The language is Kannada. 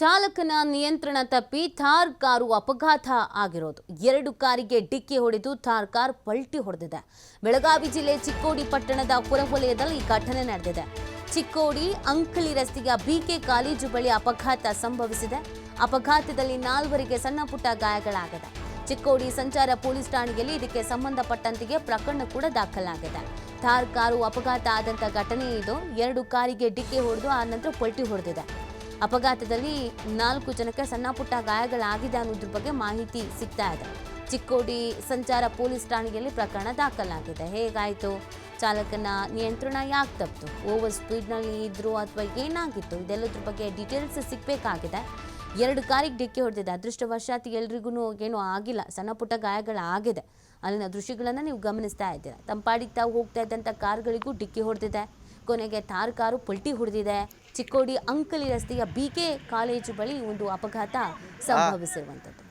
ಚಾಲಕನ ನಿಯಂತ್ರಣ ತಪ್ಪಿ ಥಾರ್ ಕಾರು ಅಪಘಾತ ಆಗಿರೋದು. 2 ಕಾರಿಗೆ ಡಿಕ್ಕಿ ಹೊಡೆದು ಥಾರ್ ಕಾರ್ ಪಲ್ಟಿ ಹೊಡೆದಿದೆ. ಬೆಳಗಾವಿ ಜಿಲ್ಲೆ ಚಿಕ್ಕೋಡಿ ಪಟ್ಟಣದ ಹೊರವಲಯದಲ್ಲಿ ಈ ಘಟನೆ ನಡೆದಿದೆ. ಚಿಕ್ಕೋಡಿ ಅಂಕಲಿ ರಸ್ತೆಯ ಬಿಕೆ ಕಾಲೇಜು ಬಳಿ ಅಪಘಾತ ಸಂಭವಿಸಿದೆ. ಅಪಘಾತದಲ್ಲಿ 4 ಸಣ್ಣ ಪುಟ್ಟ ಗಾಯಗಳಾಗಿದೆ. ಚಿಕ್ಕೋಡಿ ಸಂಚಾರ ಪೊಲೀಸ್ ಠಾಣೆಯಲ್ಲಿ ಇದಕ್ಕೆ ಸಂಬಂಧಪಟ್ಟಂತೆ ಪ್ರಕರಣ ಕೂಡ ದಾಖಲಾಗಿದೆ. ಥಾರ್ ಕಾರು ಅಪಘಾತ ಆದಂತ ಘಟನೆ ಇದು. 2 ಕಾರಿಗೆ ಡಿಕ್ಕಿ ಹೊಡೆದು ಆ ನಂತರ ಪಲ್ಟಿ ಹೊಡೆದಿದೆ. ಅಪಘಾತದಲ್ಲಿ 4 ಜನಕ್ಕೆ ಸಣ್ಣ ಪುಟ್ಟ ಗಾಯಗಳಾಗಿದೆ ಅನ್ನೋದ್ರ ಬಗ್ಗೆ ಮಾಹಿತಿ ಸಿಗ್ತಾ ಇದೆ. ಚಿಕ್ಕೋಡಿ ಸಂಚಾರ ಪೊಲೀಸ್ ಠಾಣೆಯಲ್ಲಿ ಪ್ರಕರಣ ದಾಖಲಾಗಿದೆ. ಹೇಗಾಯಿತು, ಚಾಲಕನ ನಿಯಂತ್ರಣ ಯಾಕೆ ತಪ್ಪಿತು, ಓವರ್ ಸ್ಪೀಡ್ನಲ್ಲಿ ಇದ್ರು ಅಥವಾ ಏನಾಗಿತ್ತು, ಇದೆಲ್ಲದ್ರ ಬಗ್ಗೆ ಡೀಟೇಲ್ಸ್ ಸಿಗಬೇಕಾಗಿದೆ. 2 ಕಾರಿಗೆ ಡಿಕ್ಕಿ ಹೊಡೆದಿದೆ. ಅದೃಷ್ಟವಶಾತ್ ಎಲ್ರಿಗೂ ಏನೂ ಆಗಿಲ್ಲ, ಸಣ್ಣ ಪುಟ್ಟ ಗಾಯಗಳಾಗಿದೆ. ಅಲ್ಲಿನ ದೃಶ್ಯಗಳನ್ನು ನೀವು ಗಮನಿಸ್ತಾ ಇದ್ದೀರಾ. ತಂಪಾಡಿಗೆ ತಾವು ಹೋಗ್ತಾ ಇದ್ದಂಥ ಕಾರ್ಗಳಿಗೂ ಡಿಕ್ಕಿ ಹೊಡೆದಿದೆ. ಕೊನೆಗೆ ಥಾರ್ ಕಾರು ಪಲ್ಟಿ ಹೊಡೆದಿದೆ. ಚಿಕ್ಕೋಡಿ ಅಂಕಲಿ ರಸ್ತೆಯ ಬಿಕೆ ಕಾಲೇಜು ಬಳಿ ಒಂದು ಅಪಘಾತ ಸಂಭವಿಸಿರುವಂಥದ್ದು.